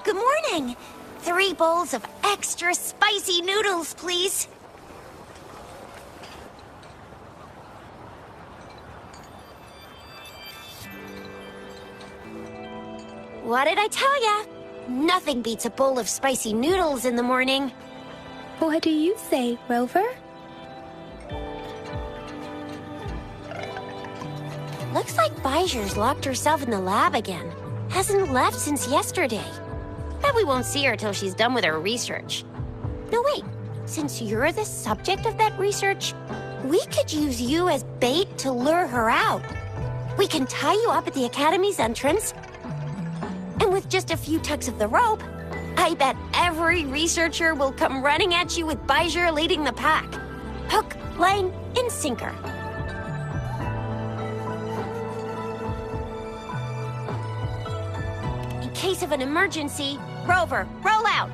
Good morning. 3 bowls of extra spicy noodles, please. What did I tell ya? Nothing beats a bowl of spicy noodles in the morning. What do you say, Rover? Looks like Bijou's locked herself in the lab again. Hasn't left since yesterday. Bet we won't see her till she's done with her research. No, wait. Since you're the subject of that research, we could use you as bait to lure her out. We can tie you up at the Academy's entrance, and with just a few tugs of the rope, I bet every researcher will come running at you with Bijou leading the pack. Hook, line, and sinker. In case of an emergency, Rover, roll out!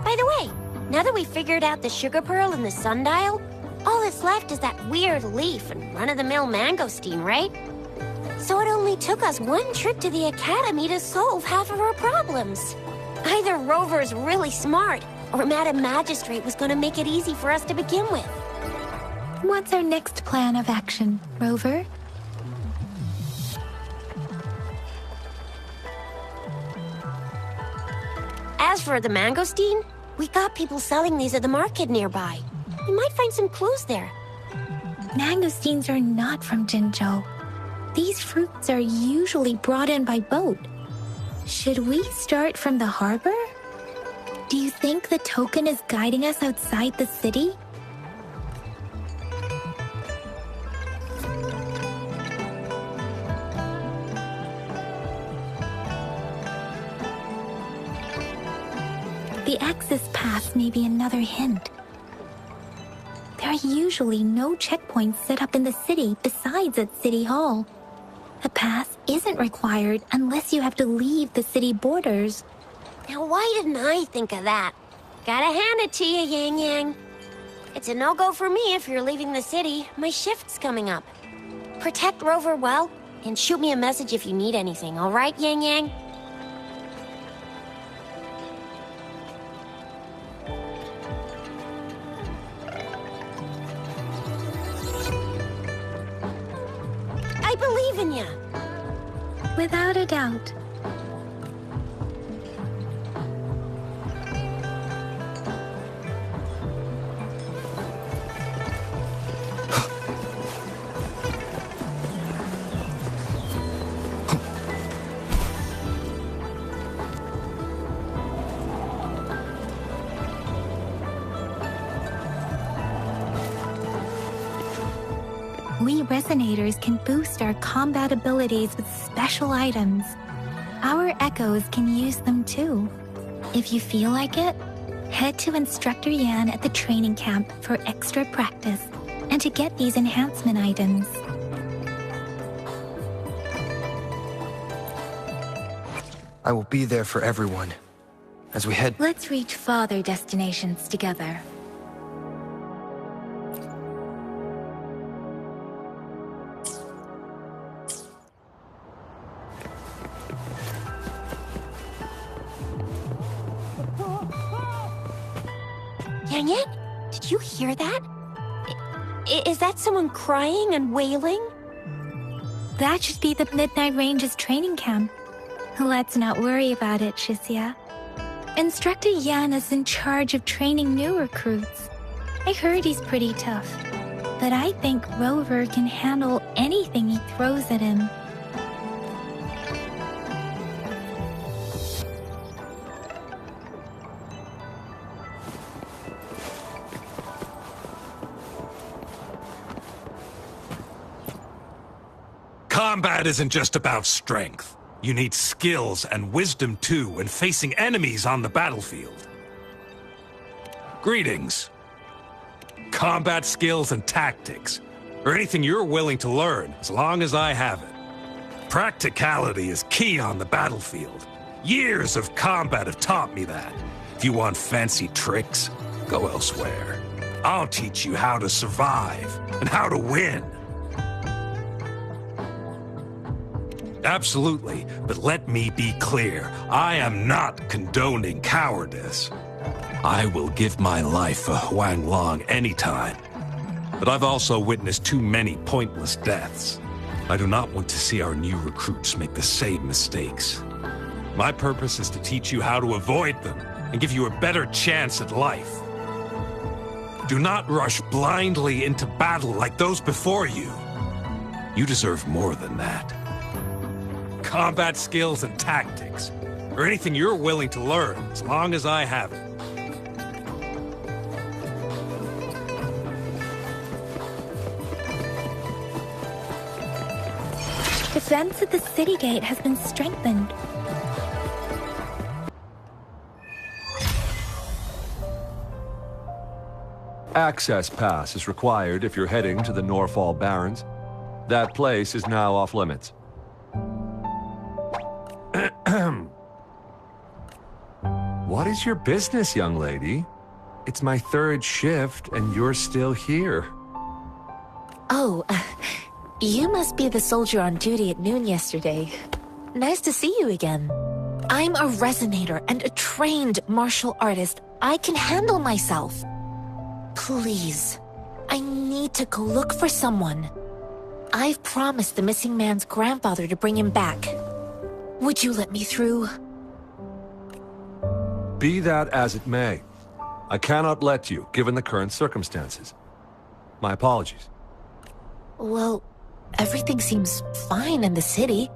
By the way, now that we figured out the sugar pearl and the sundial, all that's left is that weird leaf and run-of-the-mill mangosteen, right? So it only took us 1 trip to the Academy to solve half of our problems. Either Rover's really smart, or Madam Magistrate was gonna make it easy for us to begin with. What's our next plan of action, Rover? As for the mangosteen, we got people selling these at the market nearby. We might find some clues there. Mangosteens are not from Jinzhou. These fruits are usually brought in by boat. Should we start from the harbor? Do you think the token is guiding us outside the city? The access pass may be another hint. There are usually no checkpoints set up in the city besides at City Hall. A pass isn't required unless you have to leave the city borders. Now, why didn't I think of that? Gotta hand it to you, Yang Yang. It's a no-go for me if you're leaving the city. My shift's coming up. Protect Rover well, and shoot me a message if you need anything, all right, Yang Yang? I believe in you. Without a doubt. We resonators can boost our combat abilities with special items. Our echoes can use them too. If you feel like it, head to Instructor Yan at the training camp for extra practice and to get these enhancement items. I will be there for everyone. As we head... Let's reach farther destinations together. Yang Yang, did you hear that? Is that someone crying and wailing? That should be the Midnight Range's training camp. Let's not worry about it, Shixia. Instructor Yan is in charge of training new recruits. I heard he's pretty tough, but I think Rover can handle anything he throws at him. Combat isn't just about strength. You need skills and wisdom too when facing enemies on the battlefield. Greetings. Combat skills and tactics, or anything you're willing to learn as long as I have it. Practicality is key on the battlefield. Years of combat have taught me that. If you want fancy tricks, go elsewhere. I'll teach you how to survive and how to win. Absolutely, but let me be clear. I am not condoning cowardice. I will give my life for Huanglong anytime. But I've also witnessed too many pointless deaths. I do not want to see our new recruits make the same mistakes. My purpose is to teach you how to avoid them and give you a better chance at life. Do not rush blindly into battle like those before you. You deserve more than that. Combat skills and tactics, or anything you're willing to learn, as long as I have it. Defense at the city gate has been strengthened. Access pass is required if you're heading to the Norfall Barrens. That place is now off limits. What is your business, young lady? It's my third shift, and you're still here. Oh, you must be the soldier on duty at noon yesterday. Nice to see you again. I'm a resonator and a trained martial artist. I can handle myself. Please, I need to go look for someone. I've promised the missing man's grandfather to bring him back. Would you let me through? Be that as it may, I cannot let you, given the current circumstances. My apologies. Well, everything seems fine in the city.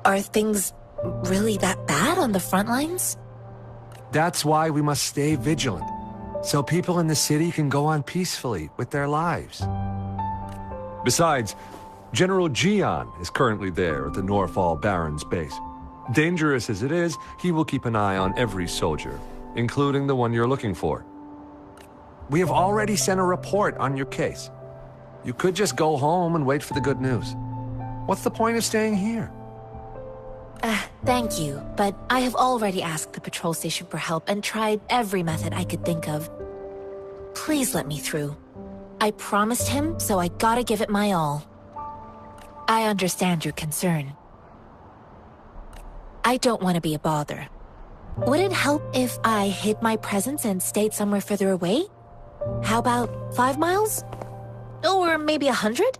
Are things really that bad on the front lines? That's why we must stay vigilant, so people in the city can go on peacefully with their lives. Besides, General Jian is currently there at the Norfall Barrens base. Dangerous as it is, he will keep an eye on every soldier, including the one you're looking for. We have already sent a report on your case. You could just go home and wait for the good news. What's the point of staying here? Thank you, but I have already asked the patrol station for help and tried every method I could think of. Please let me through. I promised him, so I gotta give it my all. I understand your concern. I don't want to be a bother. Would it help if I hid my presence and stayed somewhere further away? How about 5 miles? Or maybe 100?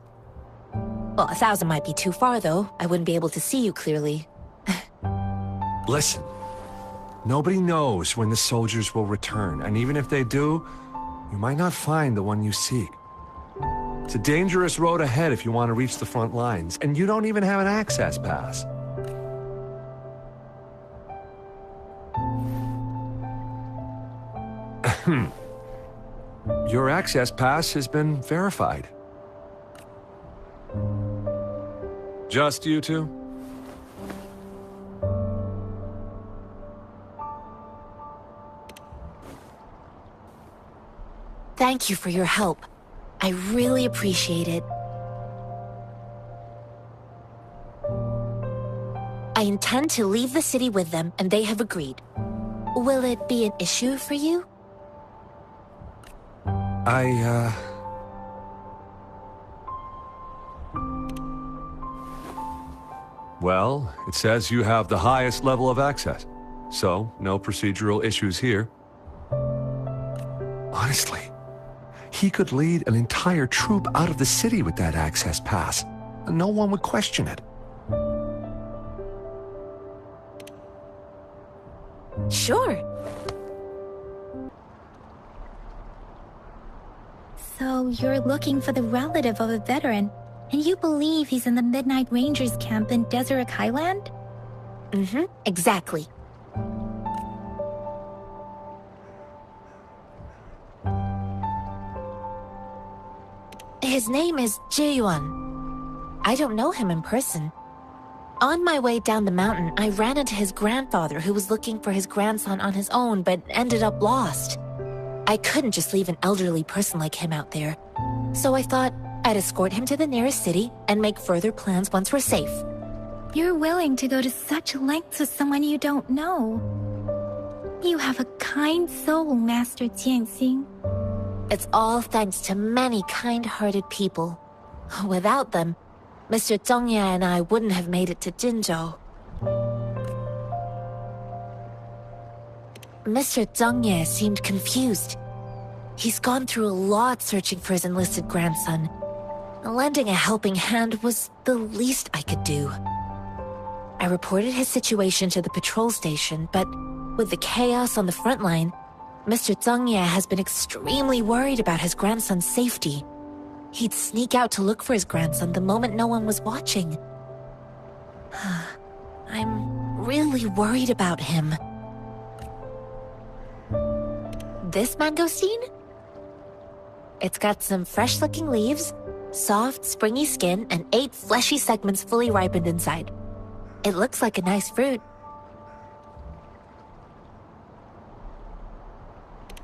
Well, 1,000 might be too far, though. I wouldn't be able to see you clearly. Listen, nobody knows when the soldiers will return, and even if they do, you might not find the one you seek. It's a dangerous road ahead if you want to reach the front lines, and you don't even have an access pass. Your access pass has been verified. Just you two? Thank you for your help. I really appreciate it. I intend to leave the city with them, and they have agreed. Will it be an issue for you? Well, it says you have the highest level of access, so no procedural issues here. Honestly, he could lead an entire troop out of the city with that access pass, and no one would question it. Sure. So you're looking for the relative of a veteran, and you believe he's in the Midnight Rangers camp in Desert Highland? Mm-hmm, exactly. His name is Jae-yuan. I don't know him in person. On my way down the mountain, I ran into his grandfather who was looking for his grandson on his own but ended up lost. I couldn't just leave an elderly person like him out there. So I thought I'd escort him to the nearest city and make further plans once we're safe. You're willing to go to such lengths with someone you don't know. You have a kind soul, Master Jianxing. It's all thanks to many kind-hearted people. Without them, Mr. Zhongye and I wouldn't have made it to Jinzhou. Mr. Zhongye seemed confused. He's gone through a lot searching for his enlisted grandson. Lending a helping hand was the least I could do. I reported his situation to the patrol station, but with the chaos on the front line, Mr. Zhongye has been extremely worried about his grandson's safety. He'd sneak out to look for his grandson the moment no one was watching. I'm really worried about him. This mangosteen? It's got some fresh-looking leaves, soft, springy skin, and 8 fleshy segments fully ripened inside. It looks like a nice fruit.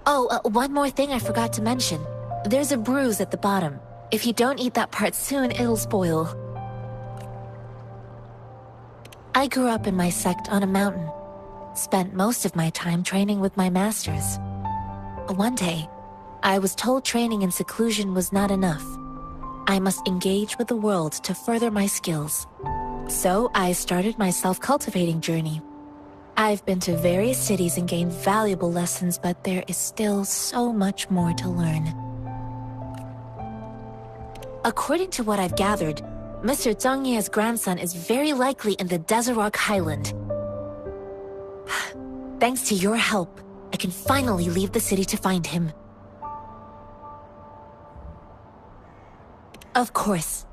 Oh, one more thing I forgot to mention. There's a bruise at the bottom. If you don't eat that part soon, it'll spoil. I grew up in my sect on a mountain. Spent most of my time training with my masters. One day, I was told training in seclusion was not enough. I must engage with the world to further my skills. So I started my self-cultivating journey. I've been to various cities and gained valuable lessons, but there is still so much more to learn. According to what I've gathered, Mr. Zhongye's grandson is very likely in the Desert Highland. Thanks to your help, I can finally leave the city to find him. Of course.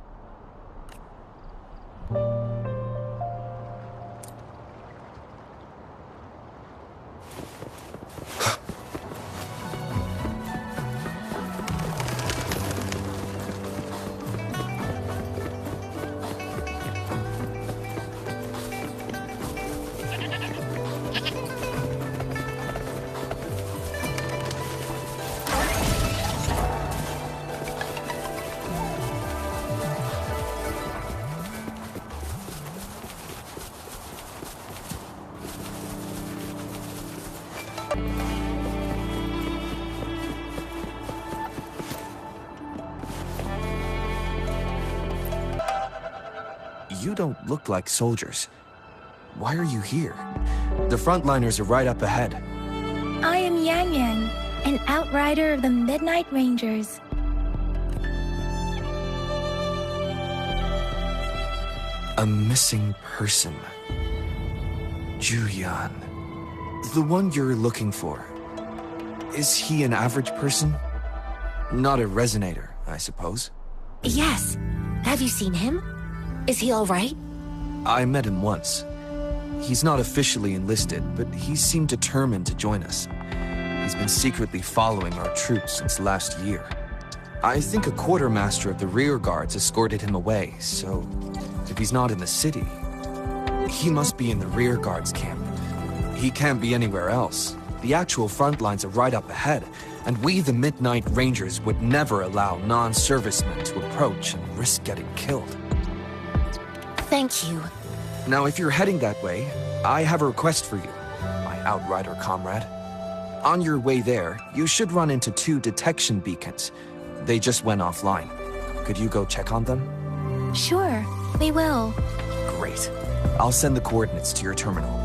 You don't look like soldiers. Why are you here? The frontliners are right up ahead. I am Yang Yang, an outrider of the Midnight Rangers. A missing person. Julian. The one you're looking for. Is he an average person? Not a resonator, I suppose. Yes. Have you seen him? Is he all right? I met him once. He's not officially enlisted, but he seemed determined to join us. He's been secretly following our troops since last year. I think a quartermaster of the rear guards escorted him away, so if he's not in the city, he must be in the rear guards camp. He can't be anywhere else. The actual front lines are right up ahead, and we, the Midnight Rangers, would never allow non-servicemen to approach and risk getting killed. Thank you. Now, if you're heading that way, I have a request for you, my outrider comrade. On your way there, you should run into 2 detection beacons. They just went offline. Could you go check on them? Sure, we will. Great. I'll send the coordinates to your terminal.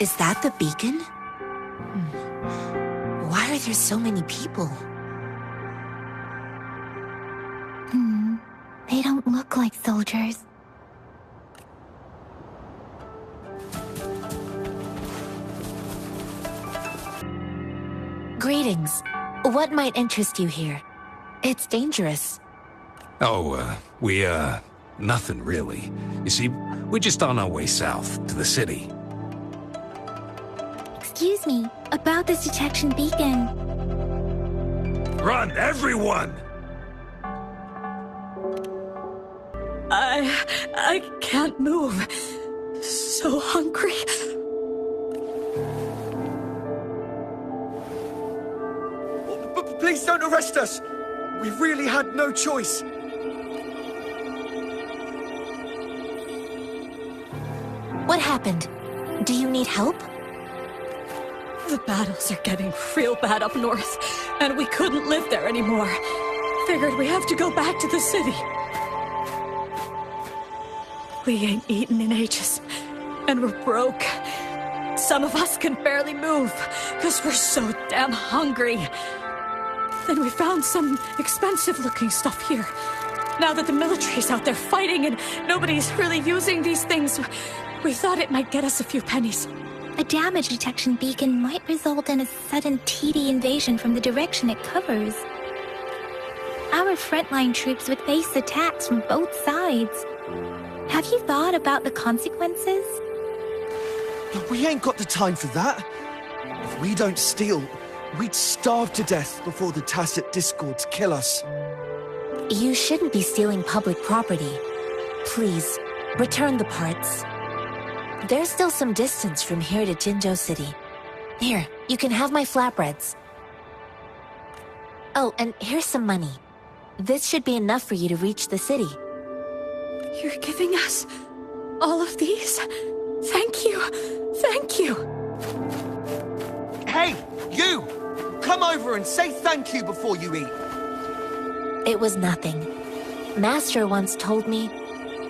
Is that the beacon? Why are there so many people? They don't look like soldiers. Greetings. What might interest you here? It's dangerous. Oh, nothing really. You see, we're just on our way south to the city. Excuse me, about this detection beacon. Run, everyone! I can't move. So hungry. Please don't arrest us! We really had no choice. What happened? Do you need help? The battles are getting real bad up north, and we couldn't live there anymore. Figured we have to go back to the city. We ain't eaten in ages, and we're broke. Some of us can barely move, because we're so damn hungry. Then we found some expensive-looking stuff here. Now that the military's out there fighting and nobody's really using these things, we thought it might get us a few pennies. A damage detection beacon might result in a sudden TD invasion from the direction it covers. Our frontline troops would face attacks from both sides. Have you thought about the consequences? We ain't got the time for that. If we don't steal, we'd starve to death before the tacit discords kill us. You shouldn't be stealing public property. Please, return the parts. There's still some distance from here to Jinzhou City. Here, you can have my flatbreads. Oh, and here's some money. This should be enough for you to reach the city. You're giving us all of these? Thank you. Thank you. Hey, you! Come over and say thank you before you eat. It was nothing. Master once told me,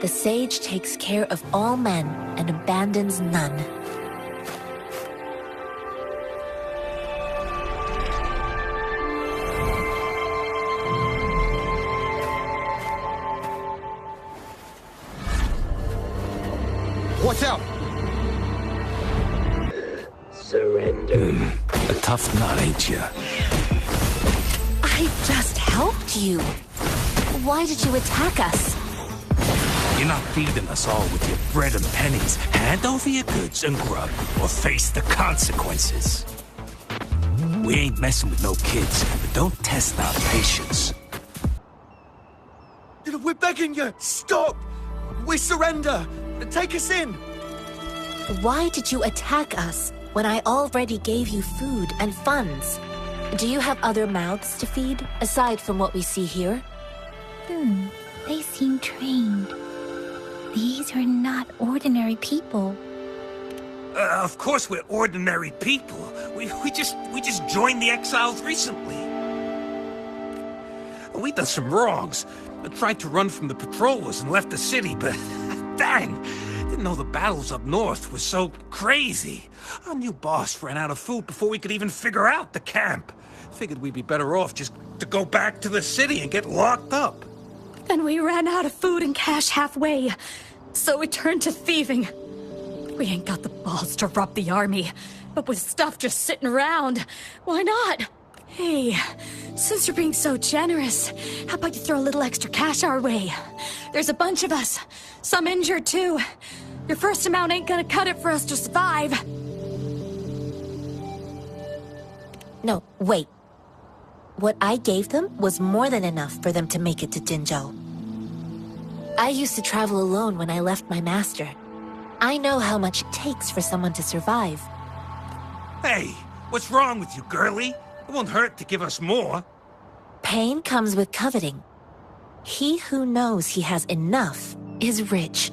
the sage takes care of all men and abandons none. What's up? Surrender. A tough nut, ain't ya? I just helped you. Why did you attack us? You're not feeding us all with your bread and pennies. Hand over your goods and grub, or face the consequences. We ain't messing with no kids, but don't test our patience. We're begging you, stop! We surrender! Take us in! Why did you attack us when I already gave you food and funds? Do you have other mouths to feed, aside from what we see here? They seem trained. These are not ordinary people. Of course we're ordinary people. We just joined the exiles recently. We done some wrongs. I tried to run from the patrollers and left the city, but dang, didn't know the battles up north were so crazy. Our new boss ran out of food before we could even figure out the camp. Figured we'd be better off just to go back to the city and get locked up. Then we ran out of food and cash halfway, so we turned to thieving. We ain't got the balls to rob the army, but with stuff just sitting around, why not? Hey, since you're being so generous, how about you throw a little extra cash our way? There's a bunch of us, some injured too. Your first amount ain't gonna cut it for us to survive. No, wait. What I gave them was more than enough for them to make it to Jinzhou. I used to travel alone when I left my master. I know how much it takes for someone to survive. Hey, what's wrong with you, girlie? It won't hurt to give us more. Pain comes with coveting. He who knows he has enough is rich.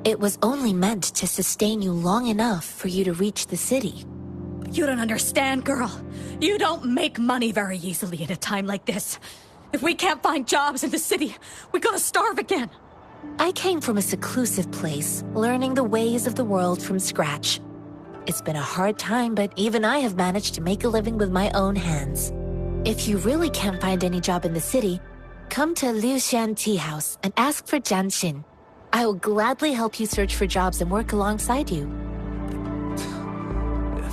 It was only meant to sustain you long enough for you to reach the city. You don't understand, girl. You don't make money very easily in a time like this. If we can't find jobs in the city, we're gonna starve again. I came from a seclusive place, learning the ways of the world from scratch. It's been a hard time, but even I have managed to make a living with my own hands. If you really can't find any job in the city, Come to Liu Shan Tea House and ask for Jian Xin. I will gladly help you search for jobs and work alongside you.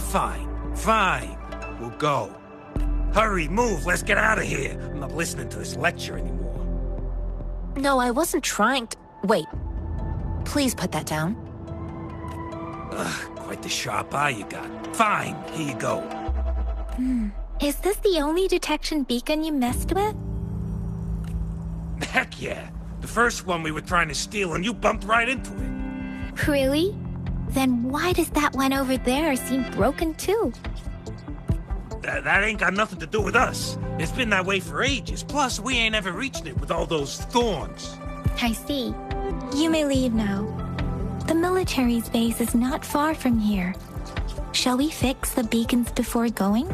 Fine. We'll go. Hurry, move, let's get out of here. I'm not listening to this lecture anymore. No, I wasn't trying to... Wait. Please put that down. Quite the sharp eye you got. Fine, here you go. Is this the only detection beacon you messed with? Heck yeah. The first one we were trying to steal and you bumped right into it. Really? Then why does that one over there seem broken too? That ain't got nothing to do with us. It's been that way for ages. Plus, we ain't ever reached it with all those thorns. I see. You may leave now. The military's base is not far from here. Shall we fix the beacons before going?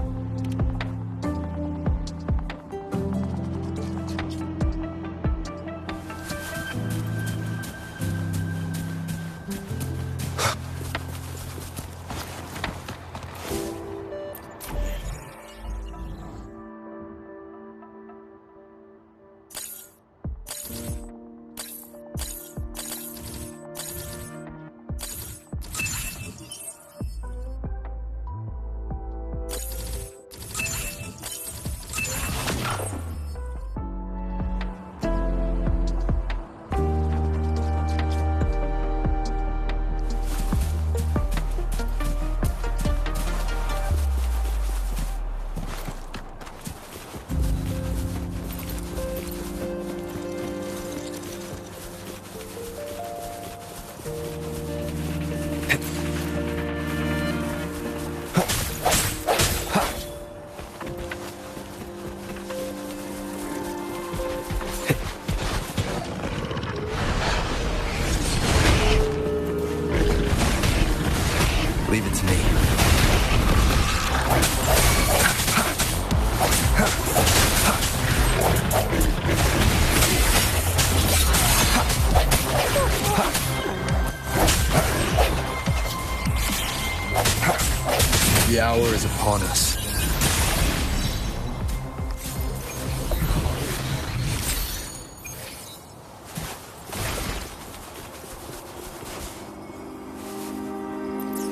Leave it to me. The hour is upon us.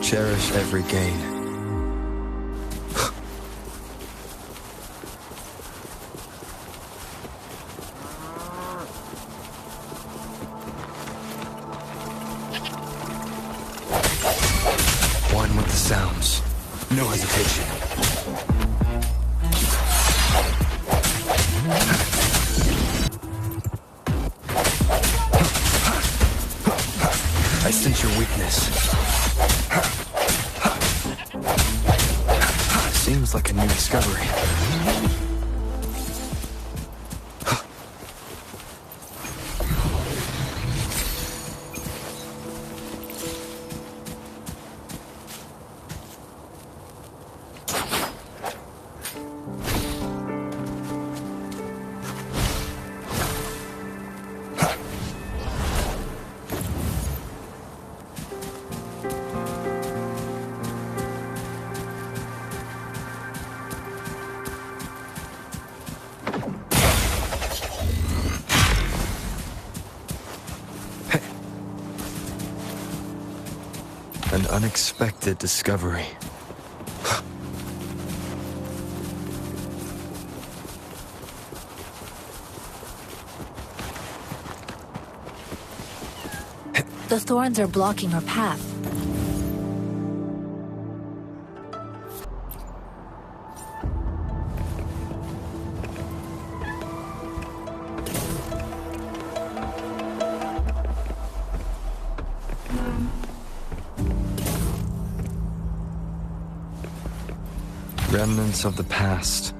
Cherish every gain. One with the sounds. No hesitation. I sense your weakness. Seems like a new discovery. An unexpected discovery. The thorns are blocking our path. Remnants of the past.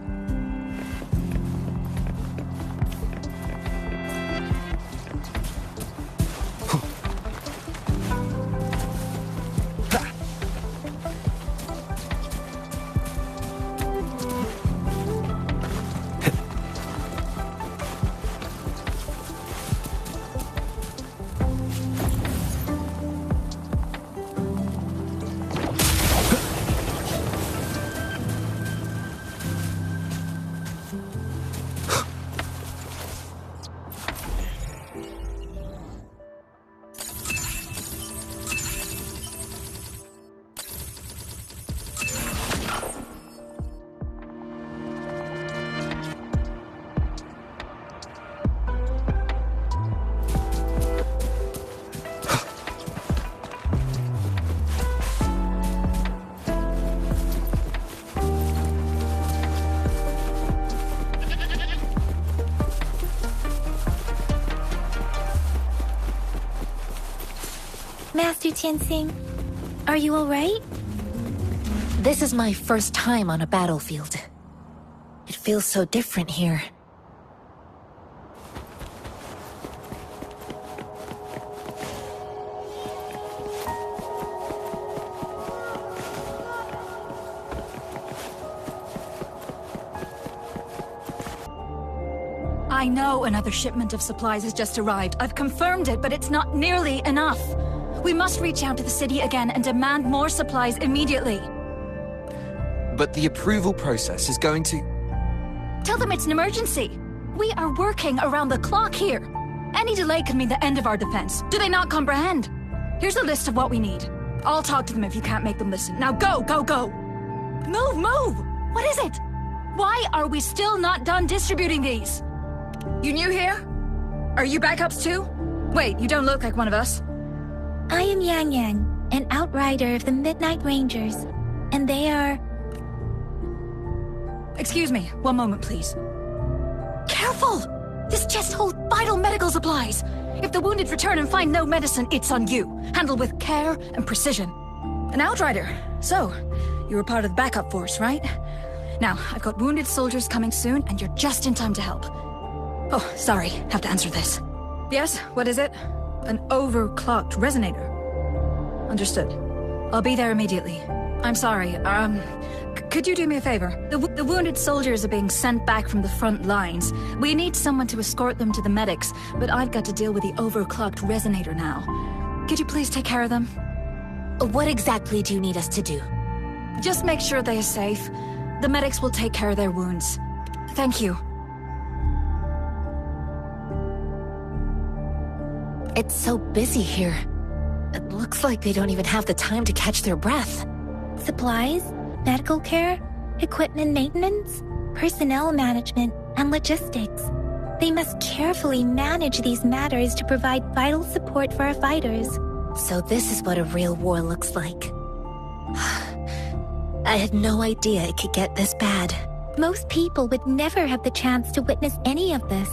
Master Tianxing. Are you alright? This is my first time on a battlefield. It feels so different here. I know another shipment of supplies has just arrived. I've confirmed it, but it's not nearly enough. We must reach out to the city again and demand more supplies immediately. But the approval process is going to... Tell them it's an emergency. We are working around the clock here. Any delay could mean the end of our defense. Do they not comprehend? Here's a list of what we need. I'll talk to them if you can't make them listen. Now go, go, go! Move, move! What is it? Why are we still not done distributing these? You new here? Are you backups too? Wait, you don't look like one of us. I am Yang Yang, an outrider of the Midnight Rangers, and they are... Excuse me, one moment please. Careful! This chest holds vital medical supplies. If the wounded return and find no medicine, it's on you. Handled with care and precision. An outrider. So, you were part of the backup force, right? Now, I've got wounded soldiers coming soon, and you're just in time to help. Oh, sorry, have to answer this. Yes, what is it? An overclocked resonator. Understood. I'll be there immediately. I'm sorry, could you do me a favor? The wounded soldiers are being sent back from the front lines. We need someone to escort them to the medics, but I've got to deal with the overclocked resonator now. Could you please take care of them? What exactly do you need us to do? Just make sure they are safe. The medics will take care of their wounds. Thank you. It's so busy here. It looks like they don't even have the time to catch their breath. Supplies, medical care, equipment maintenance, personnel management, and logistics. They must carefully manage these matters to provide vital support for our fighters. So this is what a real war looks like. I had no idea it could get this bad. Most people would never have the chance to witness any of this.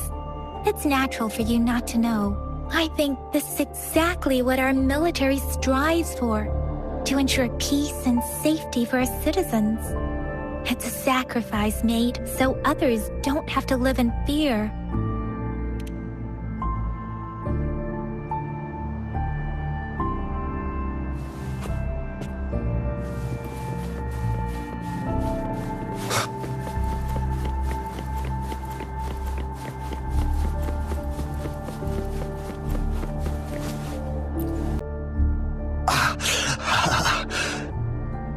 It's natural for you not to know. I think this is exactly what our military strives for, to ensure peace and safety for our citizens. It's a sacrifice made so others don't have to live in fear.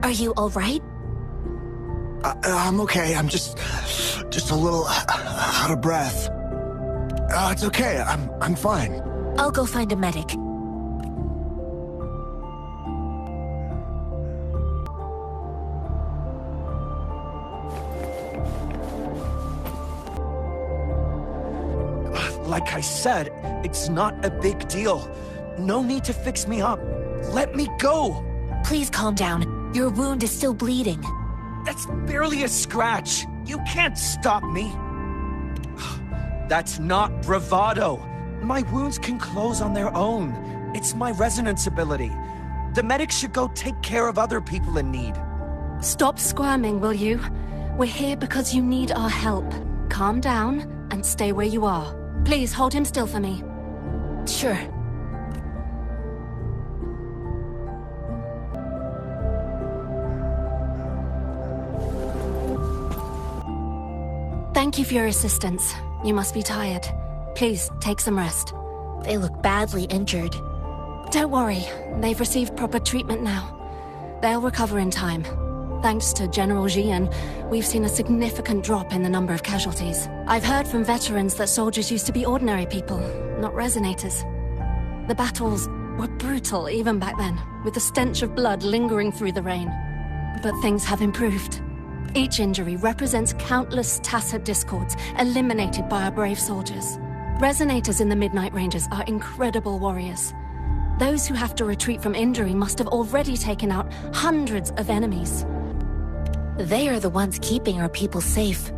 Are you all right? I'm okay. I'm just a little out of breath. It's okay. I'm fine. I'll go find a medic. Like I said, it's not a big deal. No need to fix me up. Let me go! Please calm down. Your wound is still bleeding. That's barely a scratch. You can't stop me. That's not bravado. My wounds can close on their own. It's my resonance ability. The medics should go take care of other people in need. Stop squirming, will you? We're here because you need our help. Calm down and stay where you are. Please hold him still for me. Sure. Thank you for your assistance. You must be tired. Please, take some rest. They look badly injured. Don't worry, they've received proper treatment now. They'll recover in time. Thanks to General Jian, we've seen a significant drop in the number of casualties. I've heard from veterans that soldiers used to be ordinary people, not resonators. The battles were brutal even back then, with the stench of blood lingering through the rain. But things have improved. Each injury represents countless tacit discords eliminated by our brave soldiers. Resonators in the Midnight Rangers are incredible warriors. Those who have to retreat from injury must have already taken out hundreds of enemies. They are the ones keeping our people safe.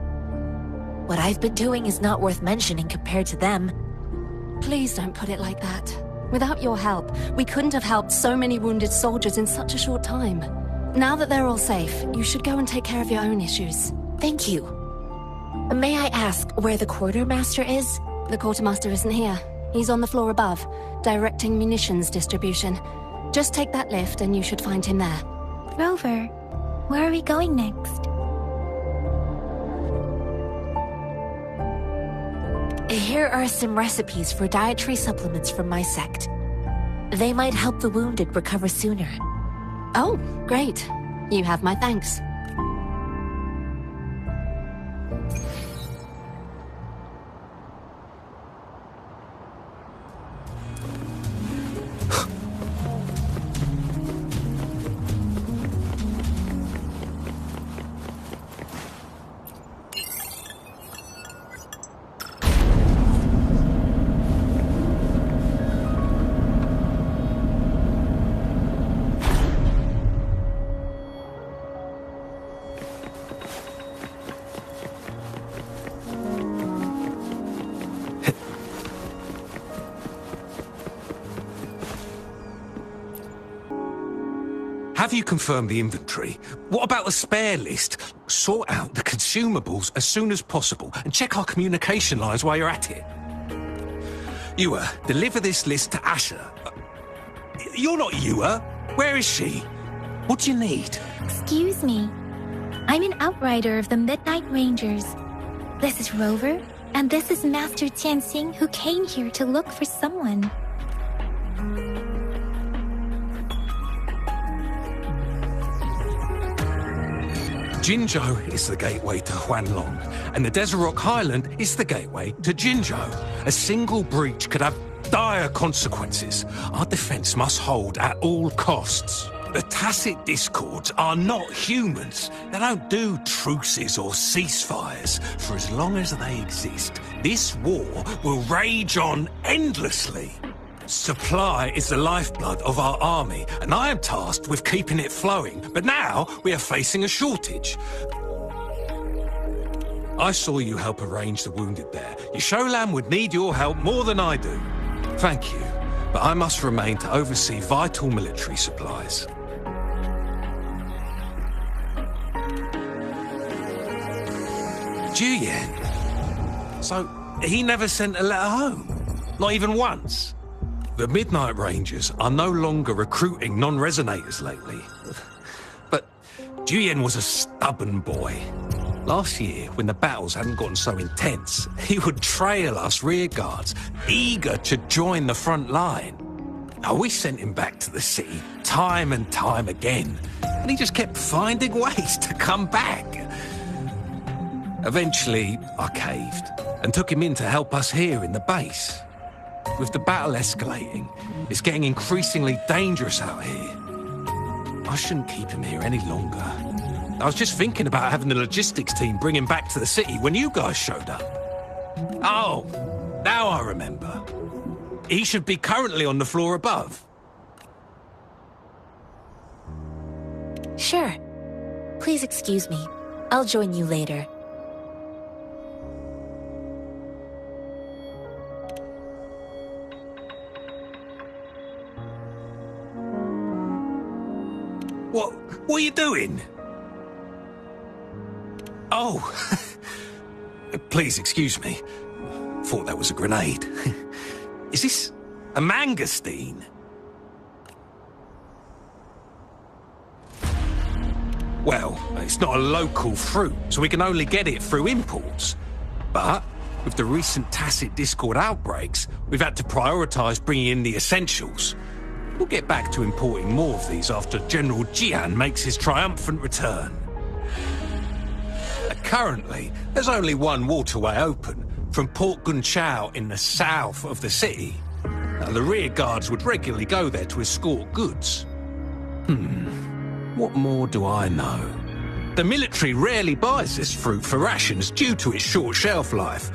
What I've been doing is not worth mentioning compared to them. Please don't put it like that. Without your help, we couldn't have helped so many wounded soldiers in such a short time. Now that they're all safe, you should go and take care of your own issues. Thank you. May I ask where the quartermaster is? The quartermaster isn't here. He's on the floor above, directing munitions distribution. Just take that lift and you should find him there. Rover, where are we going next? Here are some recipes for dietary supplements from my sect. They might help the wounded recover sooner. Oh, great. You have my thanks. Have you confirmed the inventory? What about the spare list? Sort out the consumables as soon as possible and check our communication lines while you're at it. Ewa, deliver this list to Asher. You're not Ewa. Where is she? What do you need? Excuse me. I'm an outrider of the Midnight Rangers. This is Rover, and this is Master Tianxing, who came here to look for someone. Jinzhou is the gateway to Huanglong, and the Desert Rock Highland is the gateway to Jinzhou. A single breach could have dire consequences. Our defense must hold at all costs. The tacit discords are not humans. They don't do truces or ceasefires. For as long as they exist, this war will rage on endlessly. Supply is the lifeblood of our army, and I am tasked with keeping it flowing. But now we are facing a shortage. I saw you help arrange the wounded there. Yisholan would need your help more than I do. Thank you, but I must remain to oversee vital military supplies. Juyen. So, he never sent a letter home? Not even once? The Midnight Rangers are no longer recruiting non-resonators lately. But Juyen was a stubborn boy. Last year, when the battles hadn't gotten so intense, he would trail us rearguards, eager to join the front line. Now, we sent him back to the city time and time again, and he just kept finding ways to come back. Eventually, I caved and took him in to help us here in the base. With the battle escalating, it's getting increasingly dangerous out here. I shouldn't keep him here any longer. I was just thinking about having the logistics team bring him back to the city when you guys showed up. Oh, now I remember. He should be currently on the floor above. Sure. Please excuse me. I'll join you later. What are you doing? Oh, please excuse me. Thought that was a grenade. Is this a mangosteen? Well, it's not a local fruit, so we can only get it through imports. But with the recent tacit discord outbreaks, we've had to prioritise bringing in the essentials. We'll get back to importing more of these after General Jian makes his triumphant return. Currently, there's only one waterway open, from Port Gunchao in the south of the city. Now, the rear guards would regularly go there to escort goods. What more do I know? The military rarely buys this fruit for rations due to its short shelf life.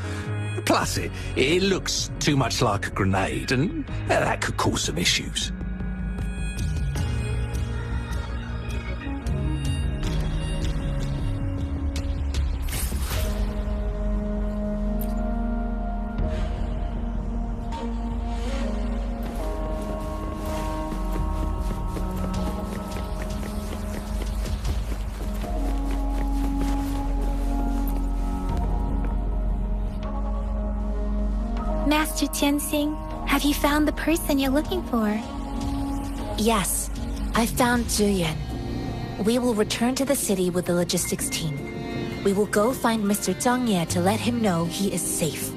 Plus, it looks too much like a grenade, and that could cause some issues. Master Tianxing, have you found the person you're looking for? Yes, I found Zhuyan. We will return to the city with the logistics team. We will go find Mr. Zhang Ye to let him know he is safe.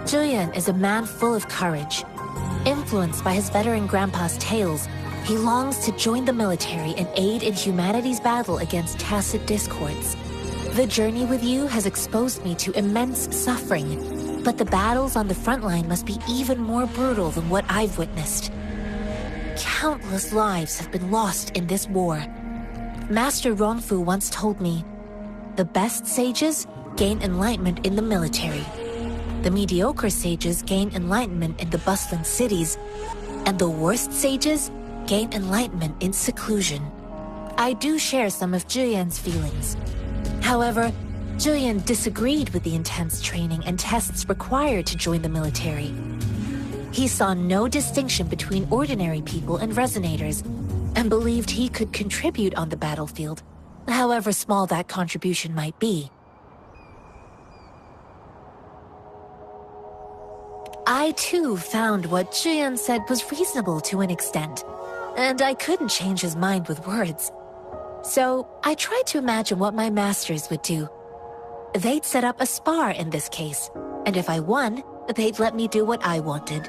Zhuyan is a man full of courage. Influenced by his veteran grandpa's tales, he longs to join the military and aid in humanity's battle against tacit discords. The journey with you has exposed me to immense suffering, but the battles on the front line must be even more brutal than what I've witnessed. Countless lives have been lost in this war. Master Rongfu once told me, the best sages gain enlightenment in the military. The mediocre sages gain enlightenment in the bustling cities, and the worst sages gain enlightenment in seclusion. I do share some of Zhuyan's feelings. However, Zhuyan disagreed with the intense training and tests required to join the military. He saw no distinction between ordinary people and resonators, and believed he could contribute on the battlefield, however small that contribution might be. I too found what Zhuyan said was reasonable to an extent, and I couldn't change his mind with words. So I tried to imagine what my masters would do. They'd set up a spar in this case, and if I won, they'd let me do what I wanted.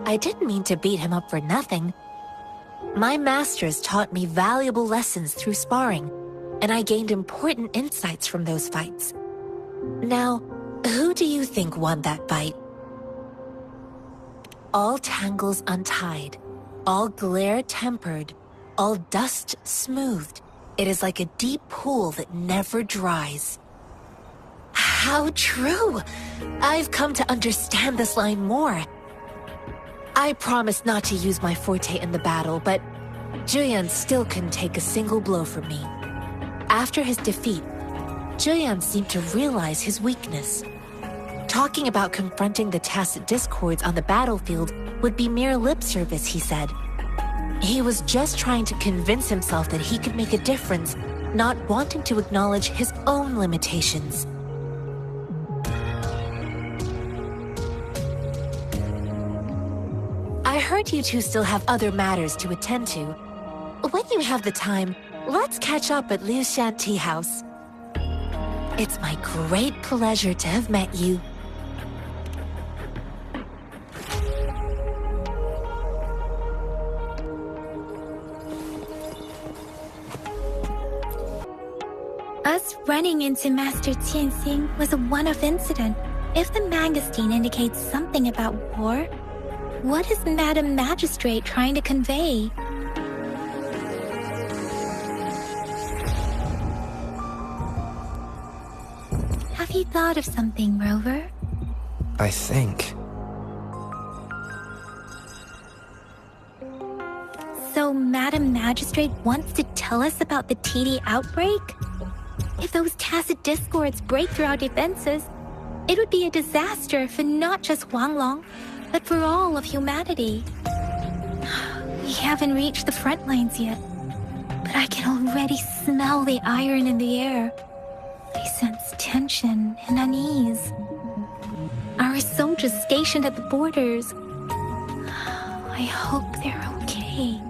I didn't mean to beat him up for nothing. My masters taught me valuable lessons through sparring, and I gained important insights from those fights. Now, who do you think won that fight? All tangles untied, all glare tempered, all dust smoothed. It is like a deep pool that never dries. How true! I've come to understand this line more. I promised not to use my forte in the battle, but Zhuyan still couldn't take a single blow from me. After his defeat, Zhuyan seemed to realize his weakness. Talking about confronting the tacit discords on the battlefield would be mere lip service, he said. He was just trying to convince himself that he could make a difference, not wanting to acknowledge his own limitations. I heard you two still have other matters to attend to. When you have the time, let's catch up at Liu Shan Tea House. It's my great pleasure to have met you. Us running into Master Tianxing was a one-off incident. If the magazine indicates something about war, what is Madam Magistrate trying to convey? Have you thought of something, Rover? I think. So Madam Magistrate wants to tell us about the TD outbreak? If those tacit discords break through our defenses, it would be a disaster for not just Huanglong, but for all of humanity. We haven't reached the front lines yet, but I can already smell the iron in the air. I sense tension and unease. Our soldiers stationed at the borders. I hope they're okay.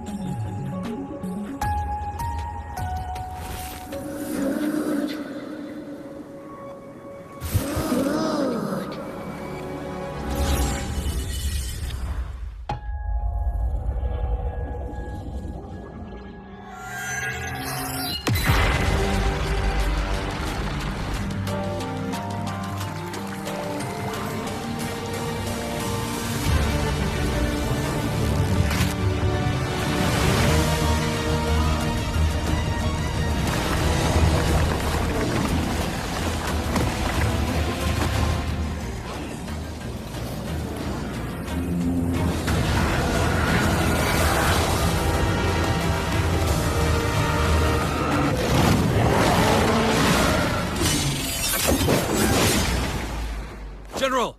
General!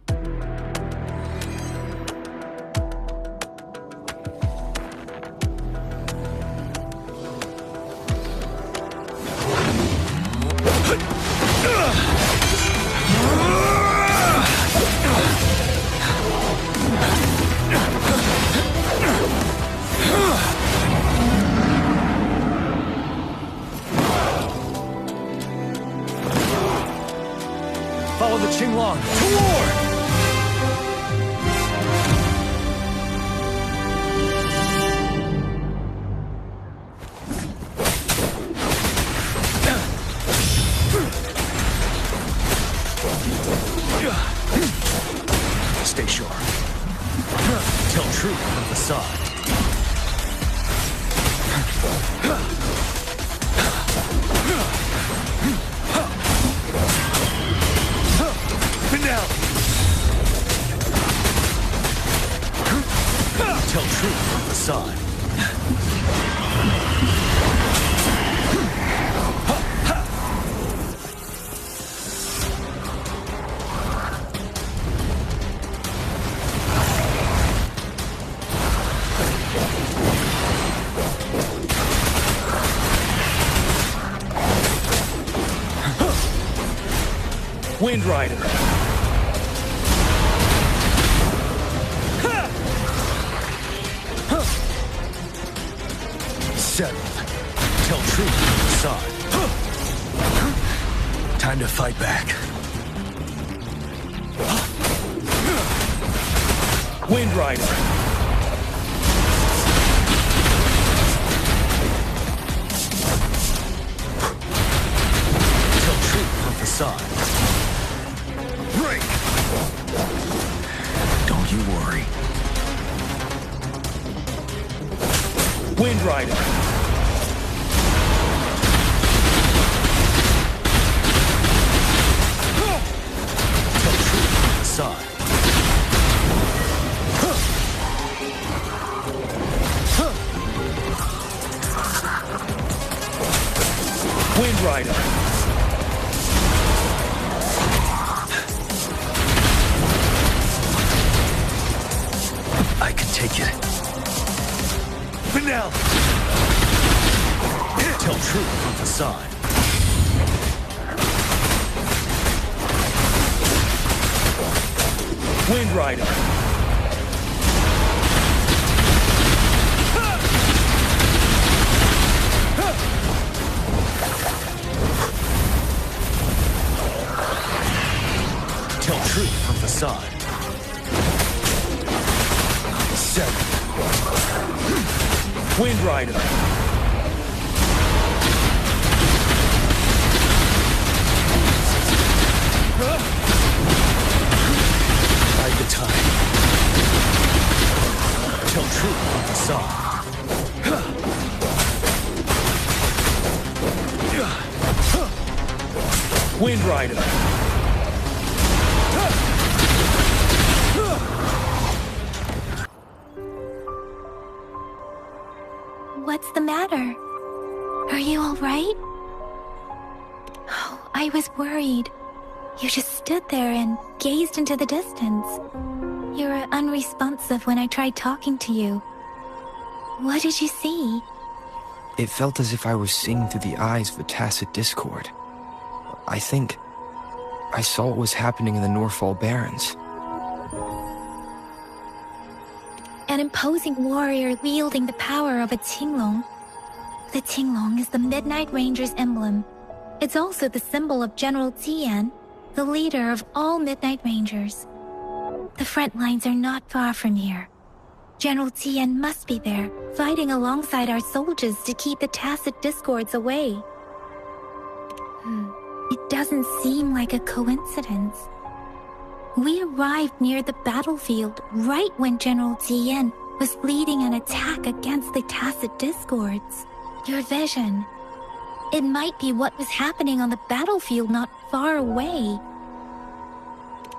Follow the Qinglong. Toward! Stay sharp. Tell truth from facade. Finale. Tell truth from facade. Wind Rider. Settled. Tell truth from the side. Time to fight back. Wind Rider. Tell truth from the side. Break! Don't you worry. Wind Rider. Tell truth from the side. Wind Rider. I can take it. Finale! Tell truth from facade. Wind Rider. Tell truth from facade. Seven. Wind Rider. Bide the time. Tell truth from facade. Wind Rider. What's the matter? Are you all right? Oh, I was worried. You just stood there and gazed into the distance. You were unresponsive when I tried talking to you. What did you see? It felt as if I was seeing through the eyes of a tacit discord. I think I saw what was happening in the Norfall Barrens. An imposing warrior wielding the power of a Qinglong. The Qinglong is the Midnight Ranger's emblem. It's also the symbol of General Tian, the leader of all Midnight Rangers. The front lines are not far from here. General Tian must be there, fighting alongside our soldiers to keep the tacit discords away. It doesn't seem like a coincidence. We arrived near the battlefield right when General Tian was leading an attack against the tacit discords. Your vision. It might be what was happening on the battlefield not far away.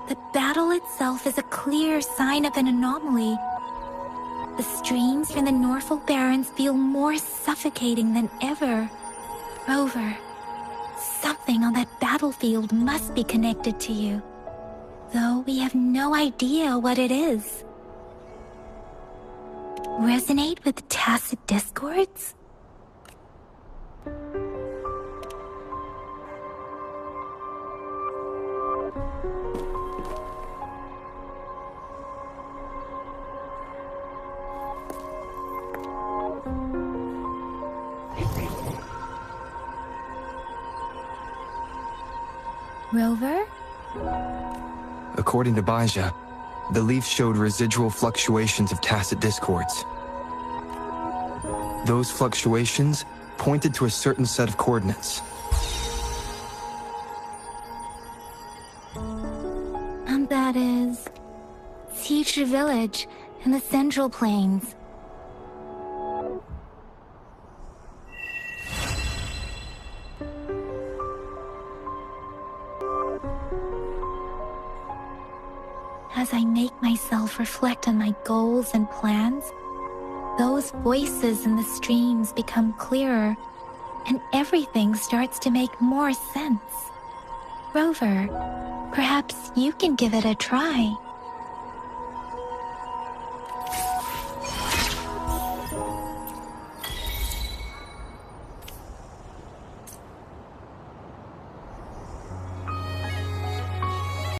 The battle itself is a clear sign of an anomaly. The streams from the Norfall Barrens feel more suffocating than ever. Rover, something on that battlefield must be connected to you. Though we have no idea what it is. Resonate with the tacit discords? Rover? According to Baija, the leaf showed residual fluctuations of tacit discords. Those fluctuations pointed to a certain set of coordinates. And that is... Siege Village in the Central Plains. As I make myself reflect on my goals and plans, those voices in the streams become clearer, and everything starts to make more sense. Rover, perhaps you can give it a try.